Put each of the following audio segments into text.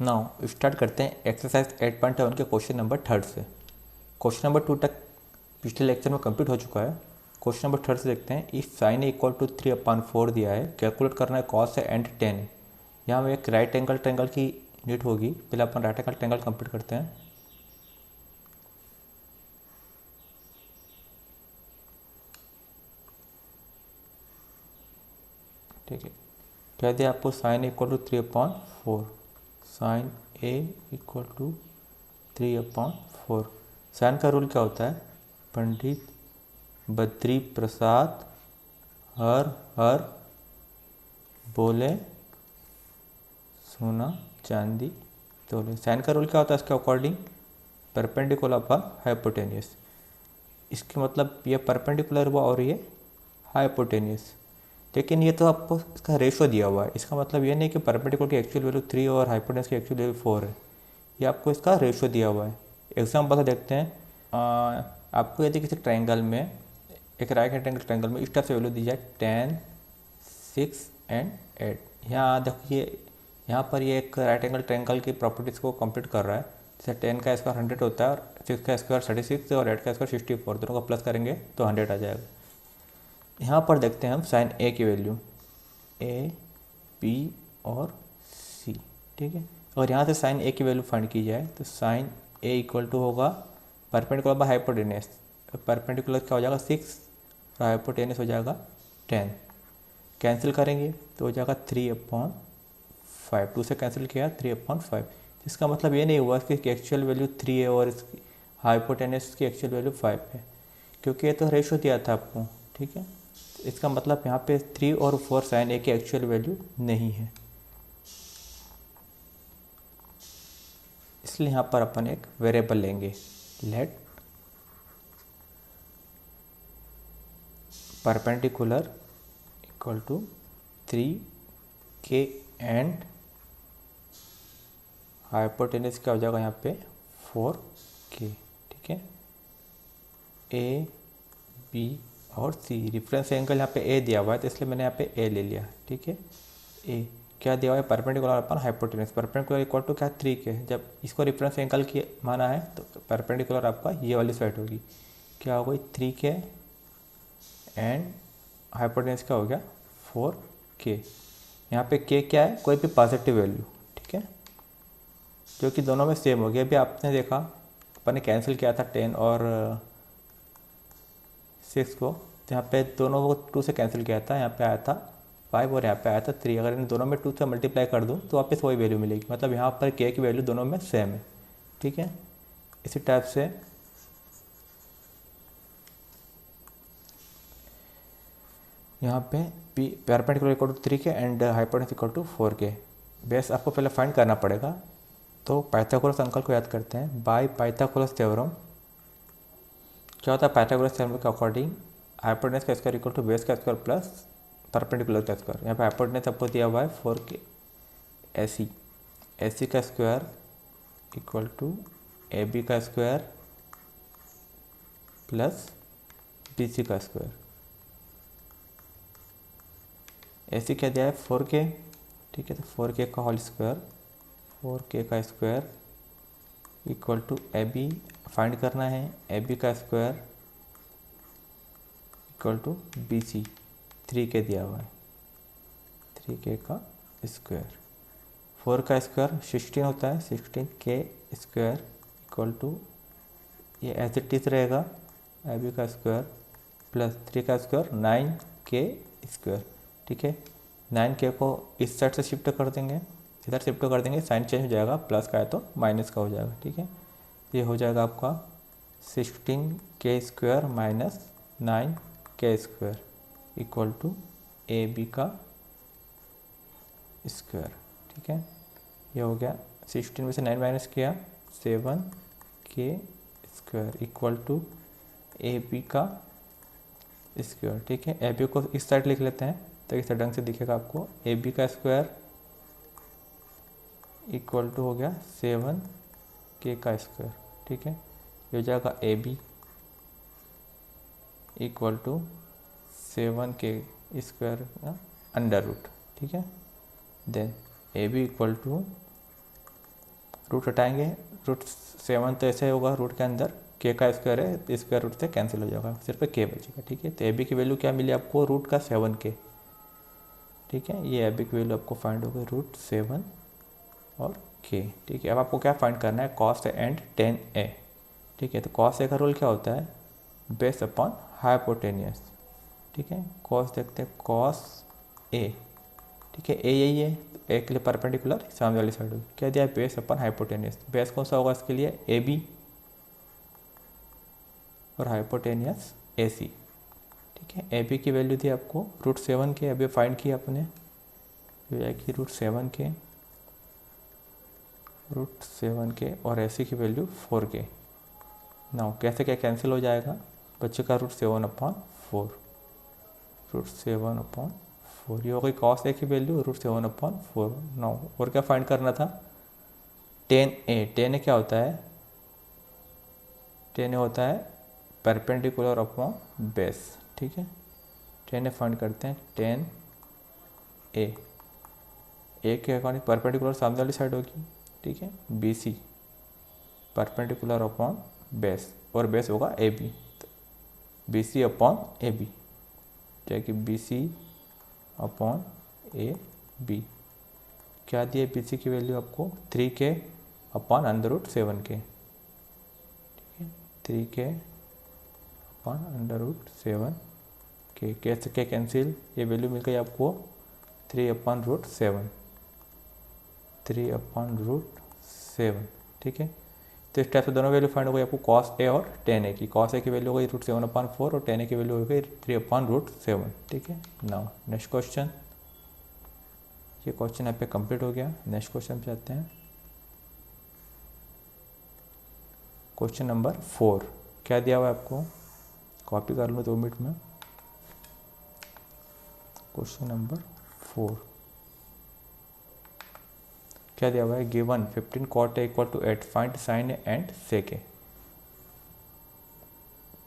Now start करते हैं exercise 8.7 के क्वेश्चन नंबर 3 से। क्वेश्चन नंबर 2 तक पिछले लेक्चर में कंप्लीट हो चुका है। क्वेश्चन नंबर 3 से देखते हैं। If sine A equal to 3/4 दिया है, कैलकुलेट करना है कॉस एंड टेन है। यहाँ में एक राइट एंगल ट्रायंगल की नीड होगी। पहले अपन राइट एंगल ट्रायंगल कंप्लीट करते हैं। ठीक है, कह दिया आपको sine A equal to 3/4, sine A equal to 3/4। Sine का रूल क्या होता है? पंडित बद्री प्रसाद हर हर बोले सोना चांदी तोले। साइन का रूल क्या होता है इसके अकॉर्डिंग? परपेंडिकुलर पर हाइपोटेनियस। इसके मतलब ये परपेंडिकुलर हुआ और ये हाइपोटेनियस। लेकिन ये तो आपको इसका रेशो दिया हुआ है। इसका मतलब ये नहीं कि परपेंडिकुलर की एक्चुअल वैल्यू 3 और हाइपोटेनियस की एक्चुअल वैल्यू 4 है। ये आपको इसका रेशो दिया हुआ है। एग्जाम्पल से देखते हैं। आपको यदि किसी ट्रायंगल में, एक राइट हैंड एंगल ट्रायंगल में इस टाइप से वैल्यू दी जाए 10, 6 एंड 8। यहाँ देखिए, यहाँ पर ये एक राइट एंगल ट्रायंगल की प्रॉपर्टीज़ को कंप्लीट कर रहा है। जैसे 10 का स्क्वायर 100 होता है और 6 का स्क्वायर 36 और 8 का स्क्वायर 64। दोनों का प्लस करेंगे तो 100 आ जाएगा। यहाँ पर देखते हैं हम साइन ए की वैल्यू, ए, बी और सी। ठीक है, और यहाँ से साइन ए की वैल्यू फाइंड की जाए तो साइन ए इक्वल टू होगा परपेंडिकुलर बाय हाइपोटेनियस। परपेंडिकुलर क्या हो जाएगा 6 और हाइपोटेनियस हो जाएगा 10। कैंसिल करेंगे तो हो जाएगा 3/5। 2 से कैंसिल किया 3/5। इसका मतलब ये नहीं हुआ कि एक्चुअल वैल्यू 3 है और इसकी हाइपोटेनियस की एक्चुअल वैल्यू 5 है, क्योंकि ये तो रेशो दिया था आपको। ठीक है, इसका मतलब यहाँ पे 3 और 4 साइन ए की एक्चुअल वैल्यू नहीं है। इसलिए यहाँ पर अपन एक वेरिएबल लेंगे, let perpendicular equal to 3k and hypotenuse क्या हो जाएगा यहाँ पे 4k। ठीक है, ए, बी और सी। रिफरेंस एंगल यहाँ पे ए दिया हुआ है तो इसलिए मैंने यहाँ पे ए ले लिया। ठीक है, ए क्या दिया हुआ है? परपेंडिकुलर अपन हाइपोटेनियस। परपेंडिकुलर इक्वल टू क्या 3k। जब इसको रिफरेंस एंगल की माना है तो परपेंडिकुलर आपका ये वाली साइड होगी। क्या हो गई 3k एंड हाइपोटेनियस क्या हो गया 4k। यहाँ पे k क्या है? कोई भी पॉजिटिव वैल्यू। ठीक है, जो कि दोनों में सेम हो गया। अभी आपने देखा अपन ने कैंसिल किया था 10 और 6 को, तो यहाँ पे दोनों को 2 से कैंसिल किया था। यहाँ पे आया था 5 और यहाँ पे आया था 3। अगर इन दोनों में 2 से मल्टीप्लाई कर दूँ तो वापस वही वैल्यू मिलेगी। मतलब यहाँ पर k की वैल्यू दोनों में सेम है। ठीक है, इसी टाइप से यहाँ पे p perpendicular equal to 3k and hypotenuse equal to 4k। Base आपको पहले फाइंड करना पड़ेगा। तो पाइथागोरस अंकल को याद करते हैं। बाय पाइथागोरस थ्योरम क्या होता है? पाइथागोरस थ्योरम के अकॉर्डिंग हाइपोटेन्यूज का स्क्वायर इक्वल टू बेस का स्क्वायर प्लस परपेंडिकुलर का स्क्वायर। यहाँ पे हाइपोटेन्यूज आपको दिया हुआ है 4k एसी। एसी का square equal to A B का स्क्वायर प्लस बी सी का स्क्वायर। एसी क्या दिया है 4k। ठीक है, तो 4k का होल स्क्वायर, 4k का square equal to A B find करना है। ए बी का square equal to B C, 3k दिया हुआ है, 3k का स्क्वायर। 4 का स्क्वायर 16 होता है, 16k स्क्वायर इक्वल टू ये एज इट इज रहेगा ए बी का स्क्वायर प्लस 3 का स्क्वायर 9k स्क्वायर। ठीक है, 9k को इस साइड से शिफ्ट कर देंगे, इधर शिफ्ट कर देंगे, साइन चेंज हो जाएगा, प्लस का है तो माइनस का हो जाएगा। ठीक है, ये हो जाएगा आपका 16k square minus 9k square equal to A B का स्क्वायर। ठीक है, ये हो गया 16 में से 9 माइनस किया 7k square equal to A B का स्क्वायर। ठीक है, ए बी को इस साइड लिख लेते हैं तो इस ढंग से दिखेगा आपको। ए बी का स्क्वायर इक्वल टू हो गया 7k का स्क्वायर। ठीक है, ये हो जाएगा A B equal to 7k square under root. ठीक है, then A B equal to root हटाएंगे, रूट 7 तो ऐसे होगा रूट के अंदर, के का स्क्वायर है तो स्क्वायर रूट से कैंसिल हो जाएगा, सिर्फ के बचेगा। ठीक है, तो ए बी की वैल्यू क्या मिली आपको, रूट का 7 के। ठीक है, ये ए बी की वैल्यू आपको फाइंड हो गई रूट 7 और के। ठीक है, अब आपको क्या फाइंड करना है, कॉस ए एंड टेन ए। ठीक है, तो कॉस ए का रूल क्या होता है, बेस अपॉन हाइपोटेनियस। ठीक है, कॉस देखते हैं, कॉस ए। ठीक है, ए यही है, ए के लिए परपेंडिकुलर सामने वाली साइड होगी। क्या दिया है, बेस अपन हाइपोटेनियस। बेस कौन सा होगा इसके लिए, ए बी, और हाइपोटेनियस ए सी। ठीक है, ए बी की वैल्यू थी आपको रूट 7 के, अभी फाइंड किया अपने, कि रूट 7 के, रूट 7 के, और ए सी की वैल्यू 4 के। नाउ कैसे क्या कैंसिल हो जाएगा, बच्चे का रूट 7 अपॉन 4, रूट 7 अपॉन 4, ये हो गई कॉस ए की वैल्यू रूट 7 अपॉन 4। नाउ और क्या फाइंड करना था, टेन ए। टेन ए क्या होता है, टेन ए होता है परपेंडिकुलर अपॉन बेस। ठीक है, टेन ए फाइंड करते हैं, टेन ए के अकॉर्डिंग परपेंडिकुलर सामने वाली साइड होगी। ठीक है, B C perpendicular upon base, और बेस होगा A B, B C upon A B, क्या कि B C upon A B. क्या दिए बी सी की वैल्यू आपको 3 के अपॉन अंडर रूट 7 के। ठीक है, 3 के अपॉन अंडर रूट 7 के, कैसे के कैंसिल, ये वैल्यू मिल गई आपको 3 अपॉन रूट 7, 3 अपॉन रूट 7। ठीक है, तो इस टाइप से दोनों वैल्यू फाइंड हो गई आपको कॉस ए और टेन ए की। कॉस ए की वैल्यू हो गई रूट 7 अपॉन 4, और टेन ए की वैल्यू हो गई 3 अपॉन रूट 7। ठीक है, नाउ नेक्स्ट क्वेश्चन, ये क्वेश्चन यहाँ पे कंप्लीट हो गया। नेक्स्ट क्वेश्चन पे आते हैं, क्वेश्चन नंबर 4। क्या दिया हुआ है आपको, कॉपी कर लो 2 मिनट में। क्वेश्चन नंबर 4 क्या दिया हुआ है, given 15 cot a equal to 8, find sine A and sec A.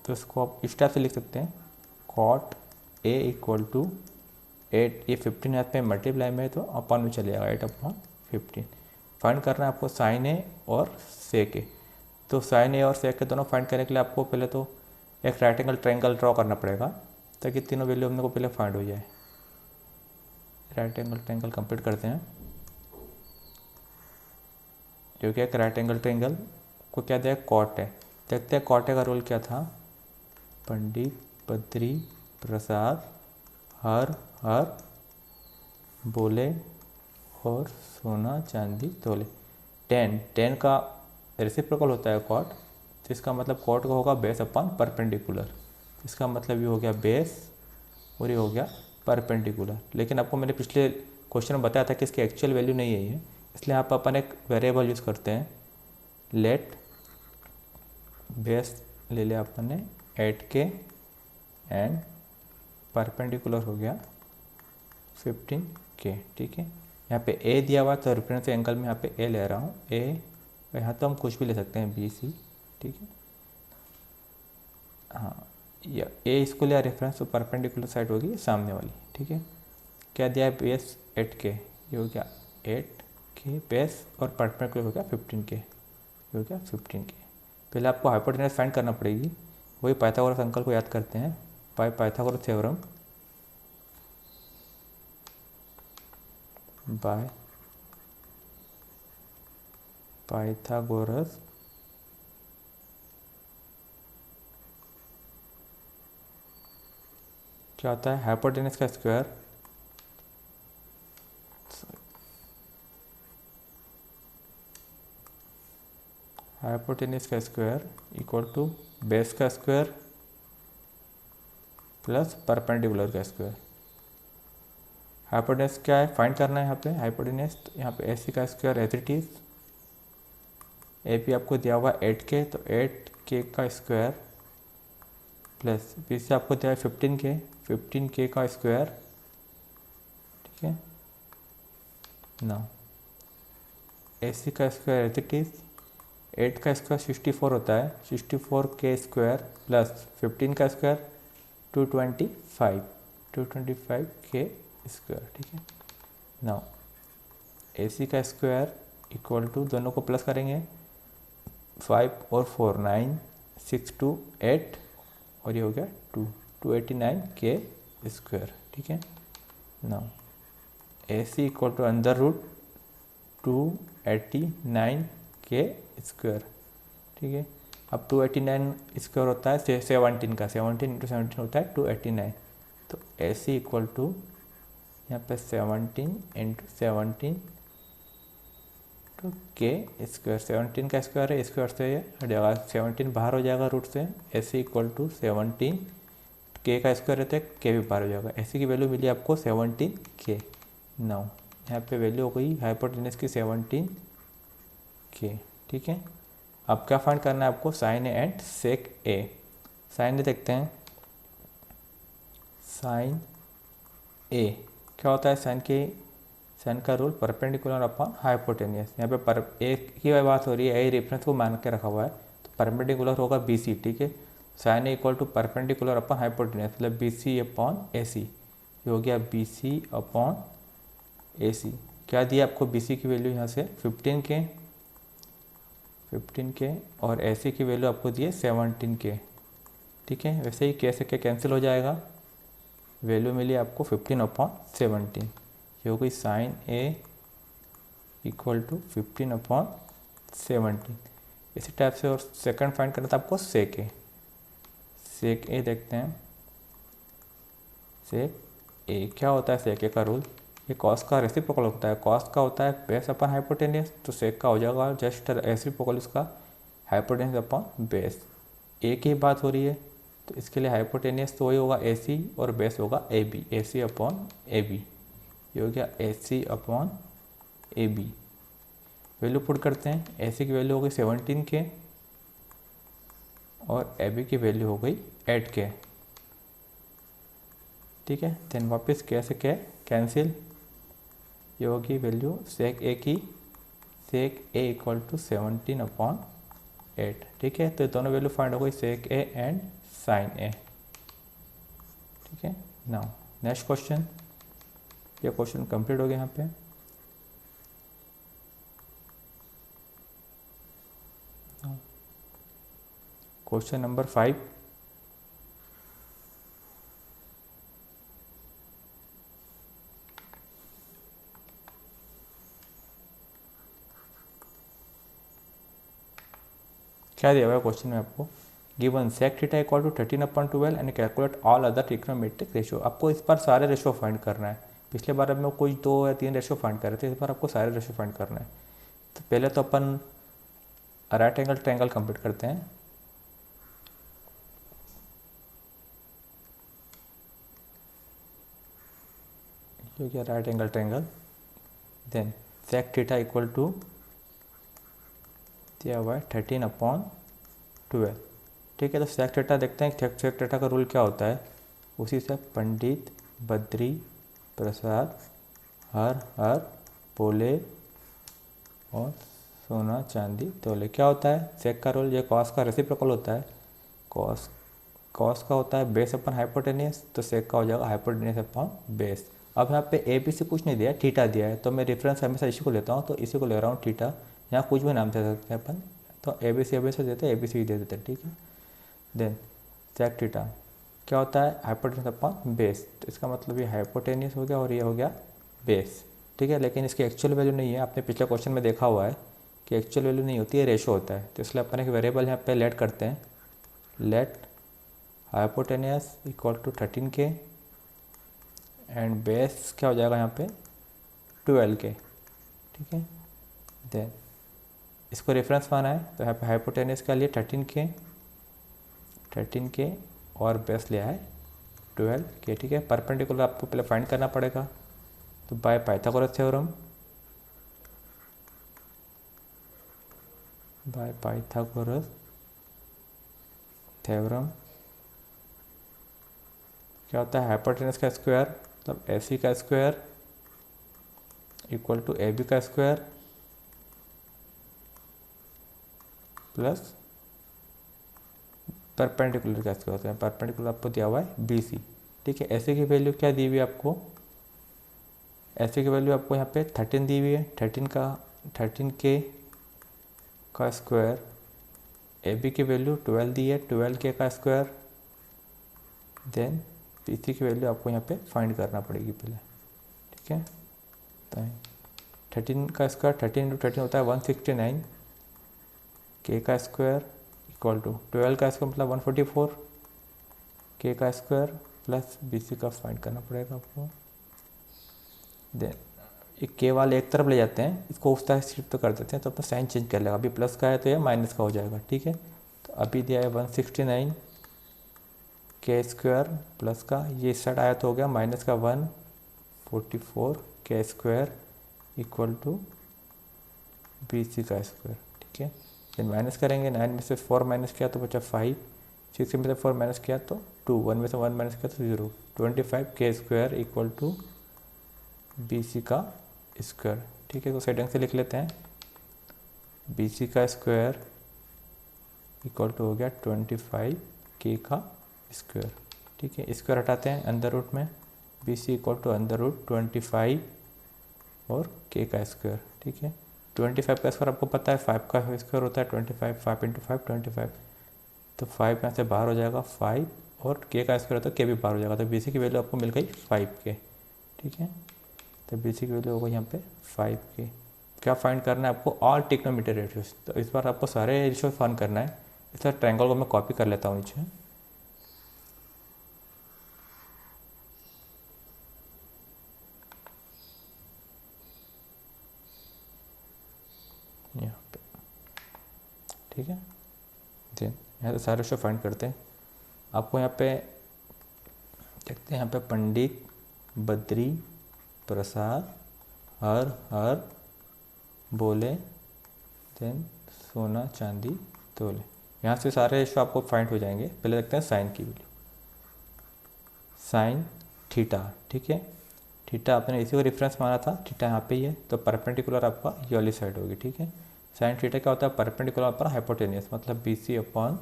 तो इसको आप इस टाइप से लिख सकते हैं, cot a इक्वल टू 8, ये 15 यहाँ पे मल्टीप्लाई में है तो अपॉन में चले जाएगा, 8 अपॉन 15। फाइंड करना है आपको साइन ए और सेक ए। तो साइन ए और सेक ए दोनों फाइंड करने के लिए आपको पहले तो एक राइट एंगल ट्रायंगल ड्रॉ करना पड़ेगा, ताकि तीनों वैल्यू अपने को पहले फाइंड हो जाए। राइट एंगल ट्रायंगल कंप्लीट करते हैं, जो कि एक राइट एंगल ट्रायंगल को क्या दिया है, कॉट है। देखते हैं कॉट का रोल क्या था, पंडित बद्री प्रसाद हर हर बोले और सोना चांदी तोले। 10 का रेसिप्रोकल होता है कॉट, तो इसका मतलब कॉट का होगा बेस अपॉन परपेंडिकुलर। इसका मतलब ये हो गया बेस और ये हो गया परपेंडिकुलर। लेकिन आपको मैंने पिछले क्वेश्चन में बताया था कि इसकी एक्चुअल वैल्यू नहीं है ये, इसलिए आप अपन एक वेरिएबल यूज़ करते हैं, लेट बेस ले लिया अपन ने 8 के एंड परपेंडिकुलर हो गया 15 के। ठीक है, यहाँ पे ए दिया हुआ तो रेफरेंस एंगल में यहाँ पे ए ले रहा हूँ, ए यहाँ तो हम कुछ भी ले सकते हैं बी सी। ठीक है, हाँ, या ए इसको लिया रेफरेंस, तो परपेंडिकुलर साइड होगी सामने वाली। ठीक है, क्या दिया है, बेस 8 के, ये हो गया 8 के बेस, और परपेंडिकुलर हो गया 15 के, ये हो गया 15 के। पहले आपको हाइपोटेनस फाइंड करना पड़ेगी, वही पाइथागोरस अंकल को याद करते हैं, by Pythagoras theorem, by Pythagoras क्या होता है, हाइपोटेनस का स्क्वायर हाइपोटेनस का स्क्वायर इक्वल टू बेस का स्क्वायर प्लस परपेंडिकुलर का स्क्वायर। हाइपोटेनस क्या है, फाइंड करना है यहाँ पे हाइपोटेनस, तो यहाँ पे AC का square as it is, AP आपको दिया हुआ 8 के, तो 8 के का स्क्वायर प्लस BC आपको दिया है 15 के, 15 के का स्क्वायर। ठीक है, ना AC का स्क्वायर एज इट इज, 8 का स्क्वायर 64 होता है, 64 के स्क्वायर प्लस 15 का स्क्वायर 225 के स्क्वायर। ठीक है, नाउ AC का स्क्वायर इक्वल टू, दोनों को प्लस करेंगे, 5 और 4 9, 6 2 8 और ये हो गया 2, 289 के स्क्वायर। ठीक है, now A C equal to under root 289 के स्क्वायर। ठीक है, अब 289 स्क्वायर होता है 17 का, 17 इंटू 17 होता है 289। तो ए सी इक्वल टू यहाँ पे 17 इंटू 17 टू के स्क्वायर। 17 का स्क्वायर है, स्क्वायर से ये हट जाएगा, 17 बाहर हो जाएगा रूट से। ए सी इक्वल टू 17, के का स्क्वायर रहता है, के भी बाहर हो जाएगा। ए सी की वैल्यू मिली आपको 17 के। नाउ यहाँ पे वैल्यू हो गई हाइपोटेनस की 17 के। ठीक है, अब क्या फाइंड करना है आपको, sine A and sec A. Sine A देखते हैं, साइन ए क्या होता है, साइन का रूल परपेंडिकुलर अपॉन हाइपोटेनियस। यहाँ पे पर ए की बात हो रही है, ए रेफरेंस को मान के रखा हुआ है, तो परपेंडिकुलर होगा बी सी। ठीक है, sine A equal to perpendicular upon hypotenuse, मतलब B C upon A C. ये हो गया बी सी अपॉन ए सी। क्या दिया आपको बी सी की वैल्यू यहाँ से 15 के और ए सी की वैल्यू आपको दिए 17 के। ठीक है, वैसे ही के से के कैंसिल हो जाएगा, वैल्यू मिली आपको 15 अपॉन 17। ये हो गई sine A equal to 15 upon 17। इसी टाइप से और सेकंड फाइंड करना था आपको सेक ए। सेक ए देखते हैं, सेक ए क्या होता है, सेक ए का रूल, ये कॉस का रेसिप्रोकल होता है। कॉस का होता है बेस अपॉन हाइपोटेनियस, तो सेक का हो जाएगा जस्ट रेसिप्रोकल इसका हाइपोटेनियस अपॉन बेस। ए की बात हो रही है तो इसके लिए हाइपोटेनियस तो वही होगा ए सी और बेस होगा A B, A C upon A B. ये हो गया A C upon A B. Value put करते हैं, ए सी की वैल्यू हो गई 17 के और ए बी की वैल्यू हो गई 8 के। ठीक है, देन वापस के से के कैंसिल, ये होगी वैल्यू सेक ए की, सेक ए इक्वल टू 17 अपॉन 8। ठीक है, तो दोनों वैल्यू फाइंड हो गई, सेक ए एंड साइन ए। ठीक है, नाउ नेक्स्ट क्वेश्चन, ये क्वेश्चन कंप्लीट हो गया यहाँ पे। क्वेश्चन नंबर 5, क्या दिया हुआ है क्वेश्चन में आपको, given sec theta equal to 13/12 and calculate all other trigonometric ratio. आपको इस बार सारे रेशियो फाइंड करना है। पिछले बार में कुछ 2 या 3 रेशियो फाइंड कर रहे थे, इस बार आपको सारे रेशियो फाइंड करना है। तो पहले तो अपन राइट एंगल ट्रायंगल कंप्लीट करते हैं। ये क्या, right angle triangle, then sec theta equal to दिया हुआ है 13/12। ठीक है, तो सेक थीटा देखते हैं, सेक थीटा का रूल क्या होता है, उसी से पंडित बद्री प्रसाद हर हर बोले और सोना चांदी तोले। क्या होता है सेक का रूल, ये कॉस का रेसिप्रोकल होता है। कॉस का होता है बेस अपन हाइपोटेनियस, तो सेक का हो जाएगा हाइपोटेनियस अपॉन बेस। अब यहाँ पे ए बी सी कुछ नहीं दिया है, थीटा दिया है, तो मैं रेफरेंस हमेशा इसी को लेता हूँ, तो इसी को ले रहा हूँ थीटा। यहाँ कुछ भी नाम दे सकते हैं अपन, तो ए बी सी देते हैं, ए बी सी दे देते हैं। ठीक है, देन सेक थीटा क्या होता है, हाइपोटेनियस अपॉन बेस, तो इसका मतलब ये हाइपोटेनियस हो गया और ये हो गया बेस। ठीक है, लेकिन इसकी एक्चुअल वैल्यू नहीं है, आपने पिछले क्वेश्चन में देखा हुआ है कि एक्चुअल वैल्यू नहीं होती है, रेशो होता है। तो इसलिए अपन एक वेरिएबल यहाँ पे लेट करते हैं, लेट हाइपोटेनियस इक्वल टू 13 के एंड बेस क्या हो जाएगा यहाँ पे 12 के। ठीक है, देन इसको रेफरेंस माना है, तो यहाँ पे हाइपोटेनियस का लिए 13 के और बेस लिया है 12 के। ठीक है, परपेंडिकुलर आपको पहले फाइंड करना पड़ेगा, तो बाय पाइथागोरस थ्योरम क्या होता है, हाइपोटेनस का स्क्वायर मतलब ए सी का square equal to A B का स्क्वायर प्लस परपेंडिकुलर का स्क्वायर होता है। परपेंडिकुलर आपको दिया हुआ है बी सी। ठीक है, ऐसे की वैल्यू क्या दी हुई है आपको, ऐसे की वैल्यू आपको यहाँ पे 13 दी हुई है। 13 का 13k का स्क्वायर, ए बी की वैल्यू 12 दी है, 12k का स्क्वायर, देन पी सी की वैल्यू आपको यहाँ पे फाइंड करना पड़ेगी पहले, ठीक है। तो 13 का स्क्वायर 13 इंटू 13 होता है 169, के का स्क्वायर इक्वल टू 12 का स्क्वायर मतलब 144, के का स्क्वायर प्लस बी सी का फाइंड करना पड़ेगा आपको। देन एक के वाले एक तरफ ले जाते हैं, इसको उस तरह शिफ्ट कर देते हैं तो अपना साइन चेंज कर लेगा। अभी प्लस का है तो यह माइनस का हो जाएगा, ठीक है। तो अभी दिया है 169 के स्क्वायर प्लस का, ये इस साइड आया तो हो गया माइनस का 144 के square equal to B C का स्क्वायर, ठीक है। देन माइनस करेंगे, 9 में से 4 माइनस किया तो बचा 5, 6 में से 4 माइनस किया तो 2, 1 में से 1 माइनस किया तो 0, 25 के square equal to B C का स्क्वायर, ठीक है। तो सही ढंग से लिख लेते हैं, बी सी का स्क्वायर इक्वल टू हो गया 25 के का स्क्वायर, ठीक है। स्क्वायर हटाते हैं अंदर रूट में, बी सी इक्वल टू अंदर रूट 25 और के का स्क्वायर, ठीक है। 25 का स्क्वायर आपको पता है 5 का स्क्वायर होता है 25, 5 इंटू 5 25, तो 5 यहाँ से बाहर हो जाएगा 5, और के का स्क्वायर होता है के भी बाहर हो जाएगा, तो बी सी की वैल्यू आपको मिल गई 5 के, ठीक है। तो बी सी की वैल्यू होगा यहाँ पे 5 के। क्या फाइंड करना है आपको? All trigonometric ratios. तो इस बार आपको सारे रेशियोज फाइंड करना है। इसलिए ट्रायंगल को मैं कॉपी कर लेता हूँ नीचे, यहाँ पे, ठीक है। देन यहाँ से सारे रेशियो फाइंड करते हैं। आपको यहाँ पे देखते हैं, यहाँ पे पंडित, बद्री, प्रसाद, हर बोले, देन सोना चांदी तोले। यहाँ से सारे रेशियो आपको फाइंड हो जाएंगे। पहले देखते हैं साइन की वैल्यू, साइन थीटा, ठीक है। थीटा आपने इसी को रेफरेंस माना था, थीटा यहाँ पे ही है, तो परपेंडिकुलर आपका ये वाली साइड होगी, ठीक है। साइन थीटा क्या होता है? परपेंडिकुलर पर हाइपोटेनियस, मतलब बी सी अपॉन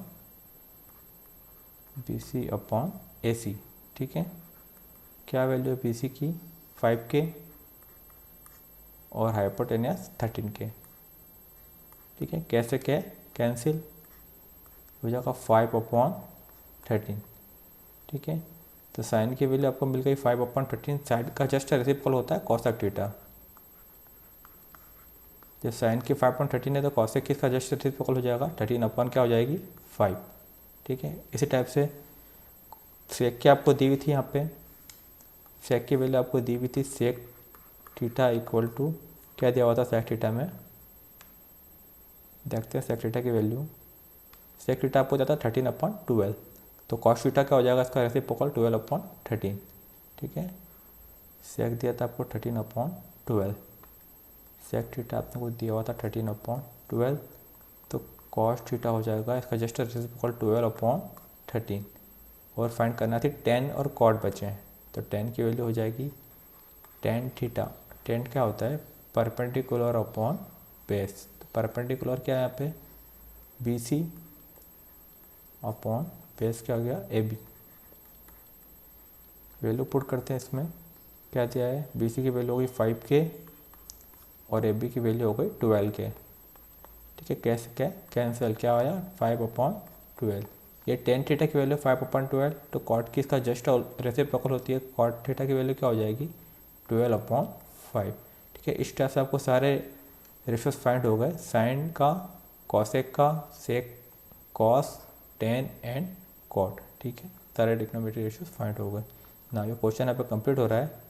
ए सी, ठीक है। क्या वैल्यू है बी सी की? 5k और हाइपोटेनियस 13k, ठीक है। कैसे क्या कैंसिल हो जाएगा 5/13, ठीक है। तो साइन की वैल्यू आपको मिल गई 5/13। साइड का जस्ट रेसिप्रोकल होता है कॉसेक थीटा। जब साइन की 5/13 है तो कॉसेक की इसका जस्ट रेसिप्रोकल हो जाएगा 13 अपॉन क्या हो जाएगी 5, ठीक है। इसी टाइप से सेक की आपको दी हुई थी, यहाँ पे सेक की वैल्यू आपको दी हुई थी, सेक थीटा इक्वल टू क्या दिया हुआ था सेक थीटा में, देखते हैं सेक थीटा की वैल्यू। सेक थीटा आपको जाता है 13/12, तो कॉस थीटा क्या हो जाएगा इसका रेसिप्रोकल 12/13, ठीक है। सेक दिया था आपको 13/12, सेक थीटा आपने को दिया हुआ था 13/12, तो कॉस थीटा हो जाएगा इसका जस्ट रेसिप्रोकल 12/13, और फाइंड करना थी टेन और कॉट बचे हैं, तो टेन की वैल्यू हो जाएगी टेन थीटा। टेन क्या होता है? Perpendicular upon base. तो परपेंडिकुलर क्या है यहाँ पे? बी सी अपॉन बेस क्या हो गया? A B. वैल्यू पुट करते हैं इसमें, क्या दिया है? बी सी की वैल्यू हो गई 5k और ए बी की वैल्यू हो गई 12k, ठीक है। कैसे क्या कैंसिल, क्या आया 5/12। ये टेन थीटा की वैल्यू 5/12, तो कॉट की इसका जस्ट रेसिप्रोकल होती है, कॉट थीटा की वैल्यू क्या हो जाएगी 12/5, ठीक है। इस तरह से आपको सारे रेशियोज फाइंड हो गए, साइन का, कॉसेक का, सेक, कॉस, टेन एंड कॉट, ठीक है। सारे ट्रिग्नोमेट्रिक रेशियोज फाइंड हो गए ना। ये क्वेश्चन यहाँ पे कंप्लीट हो रहा है।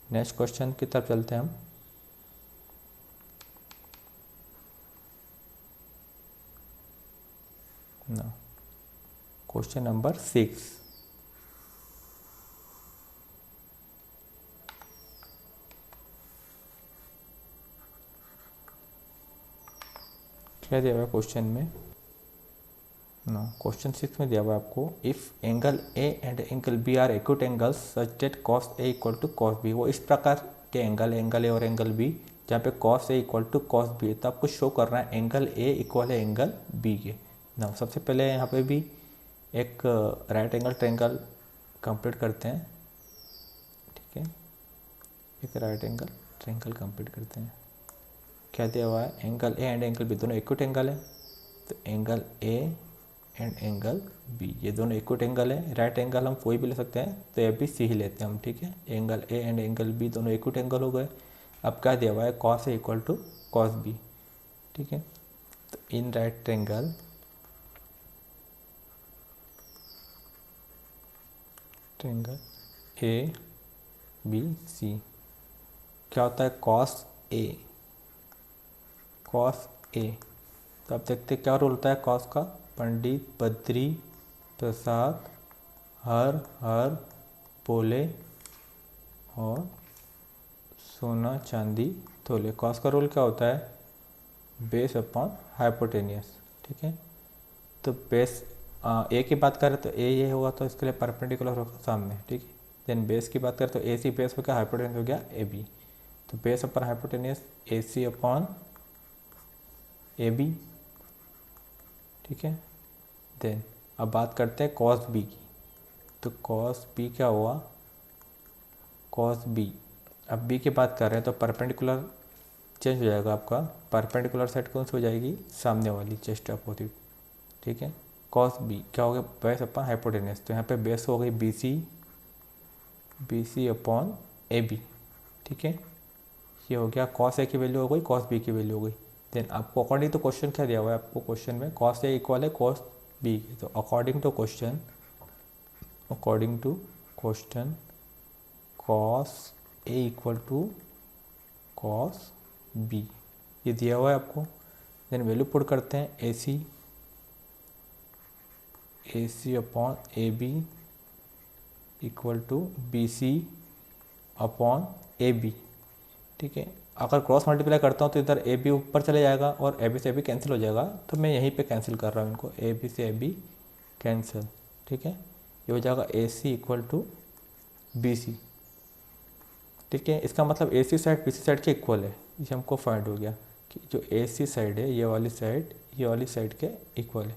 नेक्स्ट क्वेश्चन की तरफ चलते हैं हम। ना क्वेश्चन नंबर 6, क्या दिया हुआ है क्वेश्चन में? ना क्वेश्चन 6 में दिया हुआ है आपको, if angle A and angle B are acute angles such that cos A equal to cos B. वो इस प्रकार के एंगल ए और एंगल बी जहाँ पे cos A equal to cos B है, तो आपको शो करना है एंगल ए इक्वल है एंगल बी के। ना सबसे पहले यहाँ पे भी एक राइट एंगल ट्रायंगल कंप्लीट करते हैं, ठीक है। एक राइट एंगल ट्रायंगल कंप्लीट करते हैं। क्या दिया हुआ है, angle A and angle B दोनों इक्विट एंगल है, तो angle A and angle B ये दोनों इक्विट एंगल है। राइट एंगल हम कोई भी ले सकते हैं, तो ए बी सी ही लेते हैं हम, ठीक है। Angle A and angle B दोनों इक्विट एंगल हो गए। अब क्या दिया हुआ है, cos A equal to cos B, ठीक है। तो in right angle A B C क्या होता है, कॉस ए, कॉस ए। तो अब देखते क्या रोल होता है कॉस का, पंडित बद्री प्रसाद हर हर बोले और सोना चांदी तोले। कॉस का रोल क्या होता है, बेस अपॉन हाइपोटेनियस, ठीक है। तो बेस ए की बात करें तो ए ये होगा, तो इसके लिए परपेंडिकुलर होगा सामने, ठीक है। देन बेस की बात करें तो ए सी बेस हो गया, हाइपोटेनियस हो गया ए बी, तो base upon hypotenuse A C upon A B, ठीक है। देन अब बात करते हैं कॉस बी की, तो कॉस बी क्या हुआ, कॉस बी। अब बी की बात कर रहे हैं तो परपेंडिकुलर चेंज हो जाएगा आपका, परपेंडिकुलर साइड कौन सी हो जाएगी, सामने वाली, जस्ट अपोजिट, ठीक है। कॉस बी क्या हो गया, बेस अपॉन हाइपोटेनियस, तो यहाँ पे बेस हो गई B C upon A B, ठीक है। ये हो गया, कॉस ए की वैल्यू हो गई, कॉस बी की वैल्यू हो गई। देन आपको अकॉर्डिंग टू क्वेश्चन क्या दिया हुआ है, आपको क्वेश्चन में कॉस ए इक्वल है कॉस बी, तो according to question cos A equal to cos B ये दिया हुआ है आपको। देन वैल्यू पुट करते हैं A C upon A B equal to B C upon A B, ठीक है। अगर क्रॉस मल्टीप्लाई करता हूँ तो इधर ए बी ऊपर चले जाएगा और ए बी से ए बी कैंसिल हो जाएगा, तो मैं यहीं पे कैंसिल कर रहा हूँ इनको, ए बी से ए बी कैंसिल, ठीक है। ये हो जाएगा ए C equal to B C, ठीक है। इसका मतलब A C side B C side के इक्वल है, ये हमको फाइंड हो गया कि जो ए सी साइड है ये वाली साइड के इक्वल है।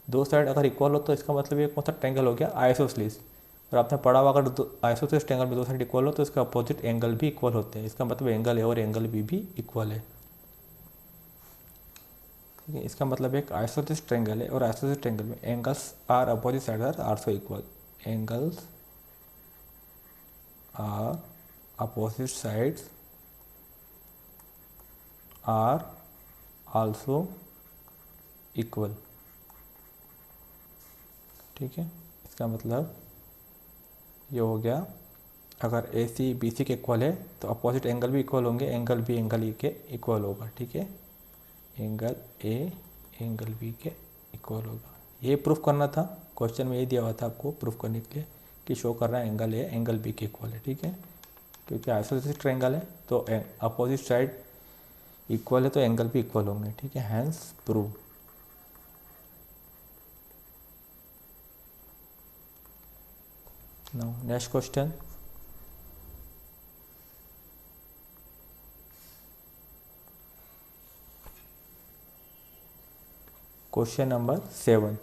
दो साइड अगर इक्वल हो तो इसका मतलब ये कौन सा ट्रायंगल हो गया, आइसोसेलेस। और आपने पढ़ा हुआ अगर आइसोसेलेस ट्रायंगल में दो साइड इक्वल हो तो इसका अपोजिट एंगल भी इक्वल होते हैं, इसका मतलब एंगल ए और एंगल बी भी इक्वल है, ठीक है। इसका मतलब एक आइसोसेलेस ट्रायंगल है और आइसोसेलेस ट्रायंगल में angles are opposite side are also equal, angles are opposite sides are also equal, ठीक है। इसका मतलब ये हो गया, अगर ए सी बी सी के इक्वल है तो अपोजिट एंगल भी इक्वल होंगे, एंगल बी एंगल ई के इक्वल होगा, ठीक है। एंगल ए एंगल बी के इक्वल होगा, ये प्रूफ करना था, क्वेश्चन में ये दिया हुआ था आपको प्रूफ करने के लिए कि शो कर रहा है एंगल ए एंगल बी के इक्वल है, ठीक है। क्योंकि आइसोसेलेस ट्रायंगल है तो अपोजिट साइड इक्वल है तो एंगल भी इक्वल होंगे, ठीक है। Hence prove. Now next question. Question number 7.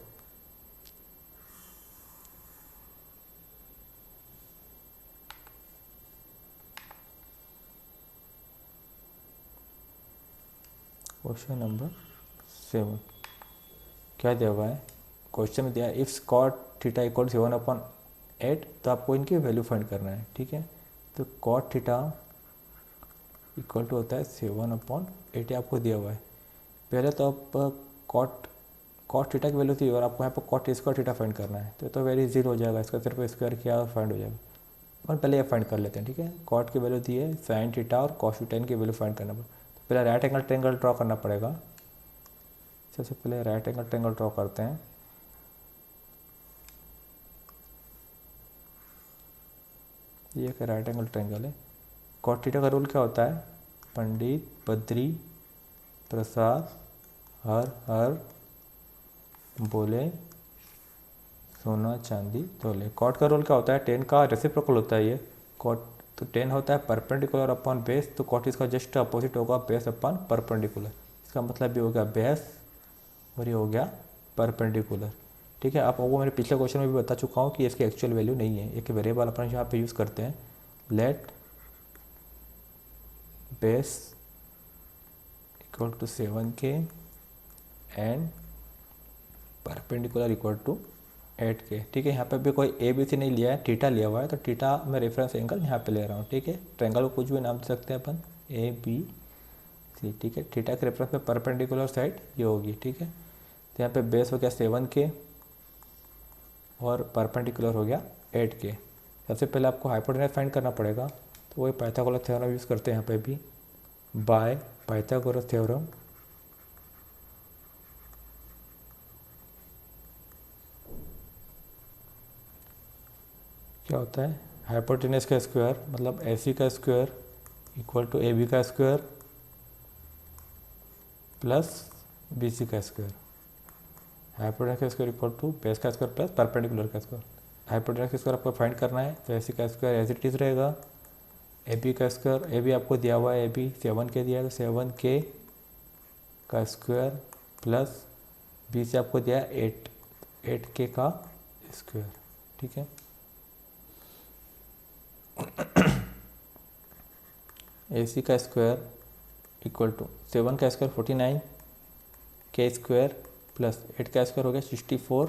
Question number 7 क्या दिया हुआ है, क्वेश्चन में दिया है इफ स्कॉट थीटा इक्वल 7/8, तो आपको इनकी वैल्यू फाइंड करना है, ठीक है। तो कॉट थीटा इक्वल टू होता है 7/8, आपको दिया हुआ है। पहले तो आप कॉट थीटा की वैल्यू थी और आपको यहाँ पर कॉट स्क्वायर थीटा फाइंड करना है, तो ये तो वेरी इजी हो जाएगा, इसका सिर्फ स्क्वायर किया और फाइंड हो जाएगा। और पहले ये फाइंड कर लेते हैं, ठीक है। कॉट की वैल्यू दी है साइन थीटा और कॉस थीटा, इनकी वैल्यू फाइंड करना पड़ेगा। तो पहले राइट एंगल ट्रायंगल ड्रॉ करना पड़ेगा, सबसे पहले राइट एंगल ट्रायंगल ड्रॉ करते हैं। ये एक राइट एंगल ट्रायंगल है। कॉट थीटा का रूल क्या होता है, पंडित बद्री प्रसाद हर हर बोले सोना चांदी तोले। कॉट का रूल क्या होता है, 10 का रेसिप्रोकल होता है ये कॉट, तो 10 होता है परपेंडिकुलर अपॉन बेस, तो कॉट इसका जस्ट अपोजिट होगा, बेस अपॉन परपेंडिकुलर। इसका मतलब ये हो गया बेस और ये हो गया परपेंडिकुलर, ठीक है। आपको मैंने पिछले क्वेश्चन में भी बता चुका हूँ कि इसकी एक्चुअल वैल्यू नहीं है, एक वेरिएबल अपन यहाँ पे यूज़ करते हैं, let base equal to 7k and perpendicular equal to 8k। ठीक है, यहाँ पे भी कोई ए बी सी नहीं लिया है, थीटा लिया हुआ है, तो थीटा मैं रेफरेंस एंगल यहाँ पे ले रहा हूँ। ठीक है, ट्रायंगल को कुछ भी नाम दे सकते हैं अपन, ए बी सी। ठीक है, थीटा के रेफरेंस में परपेंडिकुलर साइड ये होगी। ठीक है, तो यहाँ पे बेस हो गया 7k और परपेंडिकुलर हो गया 8k। सबसे पहले आपको हाइपोटेनस फाइंड करना पड़ेगा, तो वही पाइथागोरस थ्योरम यूज़ करते हैं यहाँ पे भी, बाय पाइथागोरस थ्योरम क्या होता है, हाइपोटेनस का स्क्वायर मतलब AC का स्क्वायर इक्वल टू AB का स्क्वायर प्लस BC का स्क्वायर। हाइपोटेनस का स्क्वायर इक्वल टू बेस का स्क्वायर प्लस परपेंडिकुलर का स्क्वायर। हाइपोटेनस का स्क्वायर आपको फाइंड करना है, तो AC का स्क्वायर एज इट इज़ रहेगा। AB का स्क्वायर, AB आपको दिया हुआ है, AB 7k दिया है, तो 7k का स्क्वायर प्लस BC आपको दिया है 8k का स्क्वायर। ठीक है, AC का स्क्वायर इक्वल टू 7 का स्क्वायर 49 के स्क्वायर प्लस 8 का स्क्वायर हो गया 64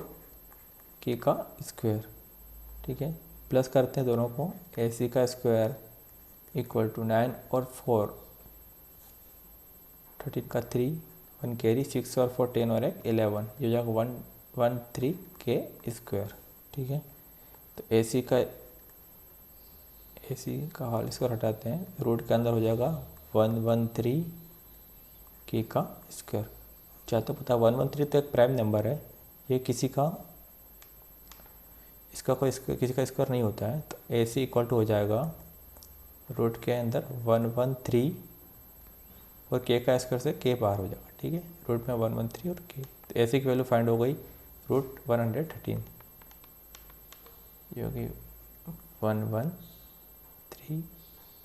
के का स्क्वायर। ठीक है, प्लस करते हैं दोनों को, AC का स्क्वायर इक्वल टू 9 और 4 13 का 3 1 कैरी 6 और 4 10 और 1 11, ये हो जाएगा 113 के स्क्वायर। ठीक है, तो AC का हॉल स्क्वायर हटाते हैं, रूट के अंदर हो जाएगा 113 के का स्क्वायर। चाहे तो पता 113 तो एक प्राइम नंबर है, ये किसी का किसी का स्क्वायर नहीं होता है, तो AC इक्वल टू हो जाएगा रूट के अंदर 113 और के का स्क्वायर से के बाहर हो जाएगा। ठीक है, रूट में 113 और के, तो AC की वैल्यू फाइंड हो गई रूट 113, ये होगी 113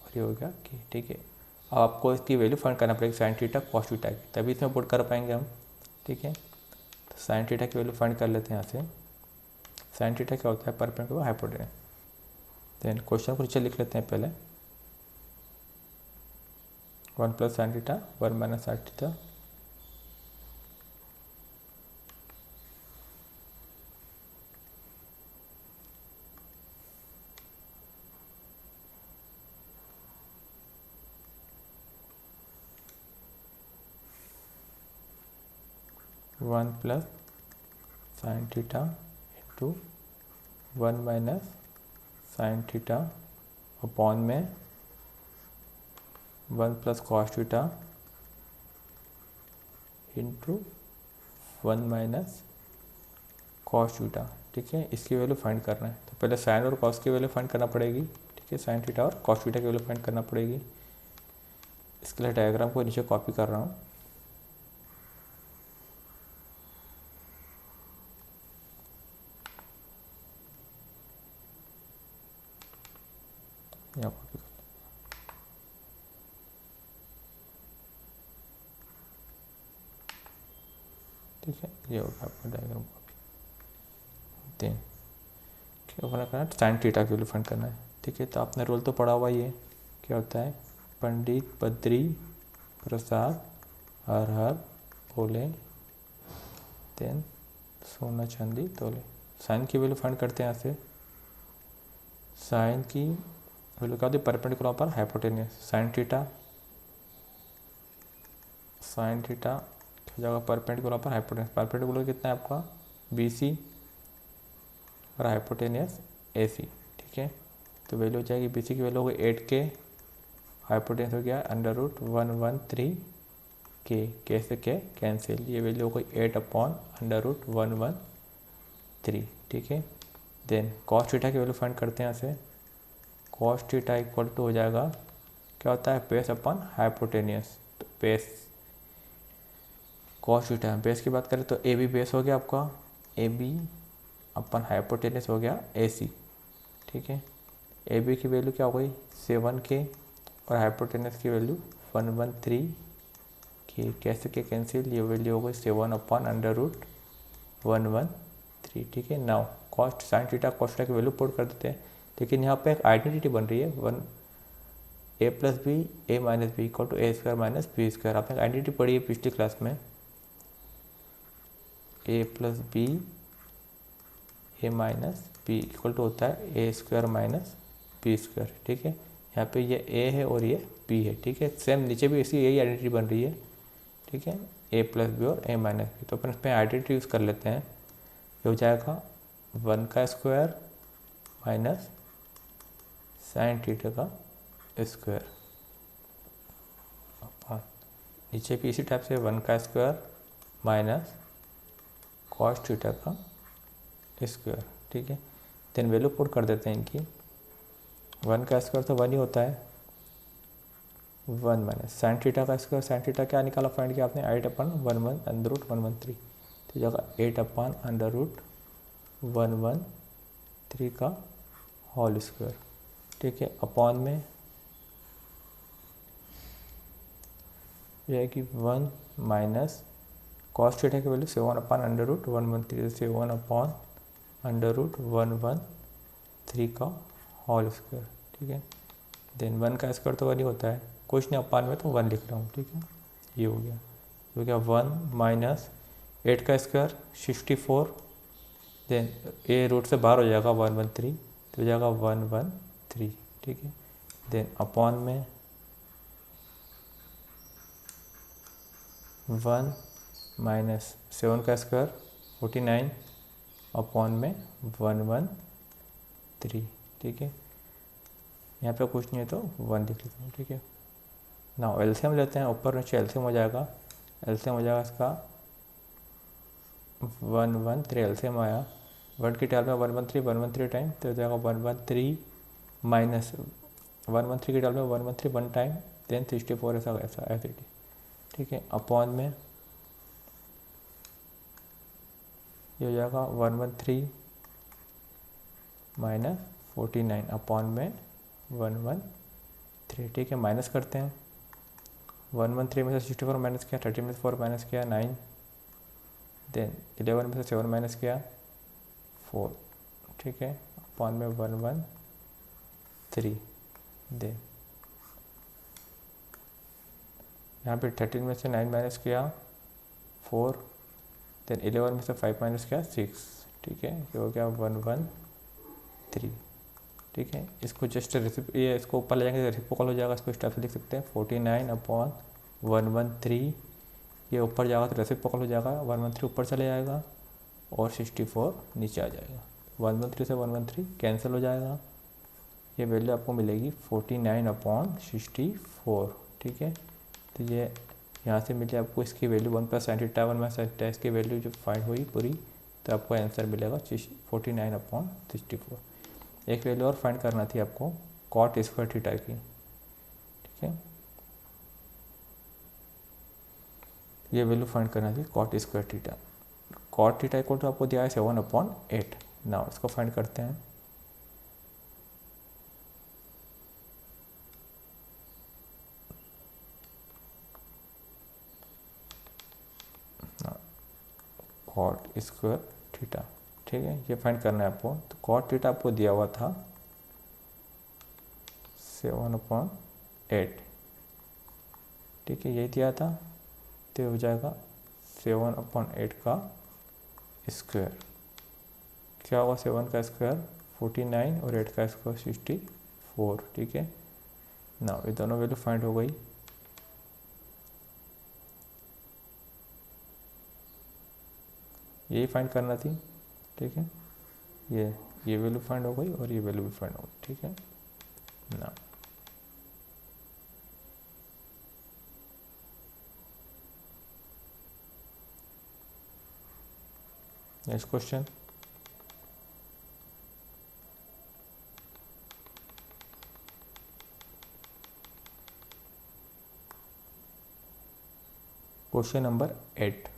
और ये हो गया के। ठीक है, अब आपको इसकी वैल्यू फाइंड करना पड़ेगी साइन थीटा कॉस थीटा की, तभी इसमें पुट कर पाएंगे हम। ठीक है, तो साइन थीटा की वैल्यू फाइंड कर लेते हैं यहाँ से। साइन थीटा क्या होता है, परपेंडिकुलर हाइपोटेनस। देन क्वेश्चन को नीचे लिख लेते हैं पहले, 1 plus sine theta 1 minus sine theta. One plus sine theta into 1 minus sine theta upon में 1 plus cos theta into 1 minus cos theta. ठीक है, इसकी वैल्यू फाइंड करना है, तो पहले साइन और कॉस की वैल्यू फाइंड करना पड़ेगी। ठीक है, साइन थीटा और कॉस थीटा की वैल्यू फाइंड करना पड़ेगी। इसके लिए डायग्राम को नीचे कॉपी कर रहा हूँ। यहाँ कॉपी कर, ठीक है, ये होगा आपका डायग्राम कॉपी। देन क्या करना है, साइन थीटा की वैल्यू फाइंड करना है। ठीक है, तो आपने रोल तो पढ़ा हुआ, ये क्या होता है, पंडित बद्री प्रसाद हर हर बोले, देन सोना चांदी तोले। साइन की वैल्यू फाइंड करते हैं यहाँ से। साइन की वैल्यू क्या होती है, परपेंडिकुलर पर हाइपोटेन्यूस। साइन थीटा हो जाएगा परपेंडिकुलर पर हाइपोटेन्यूस। परपेंडिकुलर कितना है आपका BC और हाइपोटेन्यूस AC। ठीक है, तो वैल्यू हो जाएगी, BC की वैल्यू हो गई 8k, हाइपोटेन्यूस हो गया अंडर रूट 113 के से के कैंसिल, ये वैल्यू हो गई 8 अपॉन अंडर रूट 113। ठीक है, देन कॉस थीटा की वैल्यू फाइंड करते हैं यहाँ से। कॉस थीटा इक्वल टू हो जाएगा, क्या होता है, बेस अपॉन हाइपोटेन्यूस। तो बेस कॉस थीटा, बेस की बात करें तो AB बेस हो गया आपका, AB अपन हाइपोटेन्यूस हो गया AC। ठीक है, AB की वैल्यू क्या हो गई 7k और हाइपोटेन्यूस की वैल्यू 113 के, कैसे के कैंसिल, ये वैल्यू हो गई 7 अपॉन अंडर रूट 113। ठीक है, now cost sine theta cos theta की वैल्यू पुट कर देते हैं, लेकिन यहाँ पे एक आइडेंटिटी बन रही है, A plus B A minus B equal to A square minus B square. आपने आइडेंटिटी पढ़ी है पिछली क्लास में, A plus B A minus B equal to होता है A square minus B square. ठीक है, यहाँ पे ये ए है और ये बी है। ठीक है, सेम नीचे भी इसी यही आइडेंटिटी बन रही है। ठीक है, ए प्लस बी और ए माइनस बी। तो अपन इसमें आइडेंटिटी यूज़ कर लेते हैं। ये हो जाएगा 1 का स्क्वायर माइनस साइन थीटा का स्क्वायर अपॉन नीचे भी इसी टाइप से 1 का स्क्वायर माइनस कॉस थीटा का स्क्वायर। ठीक है, देन वैल्यू पुट कर देते हैं इनकी। 1 का स्क्वायर तो 1 ही होता है, 1 माइनस साइन थीटा का स्क्वायर। साइन थीटा क्या निकाला फाइंड किया आपने, 8/1 अंडर रूट 113। तो जगह 8/√113 का होल स्क्वायर। ठीक है, अपॉन में यह है कि 1 माइनस कॉस थीटा की वैल्यू 7/√113, 7/√113 का होल स्क्वायर। ठीक है, देन 1 का स्क्वायर तो 1 ही होता है, कुछ नहीं अपान में तो 1 लिख रहा हूँ। ठीक है, ये हो गया 1 माइनस 8 का स्क्वायर 64, देन ए रूट से बाहर हो जाएगा 113, तो हो जाएगा 113। ठीक है, देन अपॉन में 1 माइनस 7 का स्क्वायर 49 अपॉन में 113। ठीक है, यहाँ पे कुछ नहीं है तो 1 लिख लेता हूँ। ठीक है, ना एलसीएम लेते हैं, ऊपर नीचे एलसीएम हो जाएगा। एलसीएम हो जाएगा इसका 113, एलसीएम आया 1 की टाइम में 113 टाइम, तो हो जाएगा 113 माइनस 113 की टाइम में 113 1 टाइम, देन 64 ऐसा। ठीक है, अपॉन में ये हो जाएगा 113 माइनस 49 अपॉन में 113। ठीक है, माइनस करते हैं। 113 में से 64 माइनस किया, 30 में से 4 माइनस किया 9, देन 11 में से 7 माइनस किया 4। ठीक है, अपॉन में 113, देन यहाँ पे 13 में से 9 माइनस किया 4, देन 11 में से 5 माइनस किया 6। ठीक है, ये हो गया 113। ठीक है, इसको जस्ट ये इसको ऊपर ले जाएंगे तो रेसिप्रोकल हो जाएगा। इसको इस टाइप से लिख सकते हैं 49/113, ये ऊपर जाएगा तो रेसिप्रोकल हो जाएगा, 113 ऊपर चले जाएगा और 64 नीचे आ जाएगा। 113 से 113 कैंसिल हो जाएगा, ये वैल्यू आपको मिलेगी 49/64। ठीक है, तो ये यहाँ से मिले आपको इसकी वैल्यू 1 + sin θ 1 - sin θ, इसकी वैल्यू जो फाइंड हुई पूरी, तो आपको आंसर मिलेगा 49/64। एक वैल्यू और फाइंड करना थी आपको cot स्क्वायर थीटा की। ठीक है, ये वैल्यू फाइंड करना थी cot square theta. cot theta equal to आपको दिया है 7/8। नाउ इसको फाइंड करते हैं। cot square theta. ठीक है, ये फाइंड करना है आपको। तो cot थीटा आपको दिया हुआ था 7/8। ठीक है, यही दिया था, तो हो जाएगा 7/8 का स्क्वायर। क्या होगा 7 का स्क्वायर 49 और 8 का स्क्वायर 64। ठीक है, ना ये दोनों वैल्यू फाइंड हो गई। यही फाइंड करना थी। ठीक है, ये वैल्यू फाइंड हो गई और ये वैल्यू भी फाइंड हो गई। ठीक है ना, नेक्स्ट क्वेश्चन। Question number 8।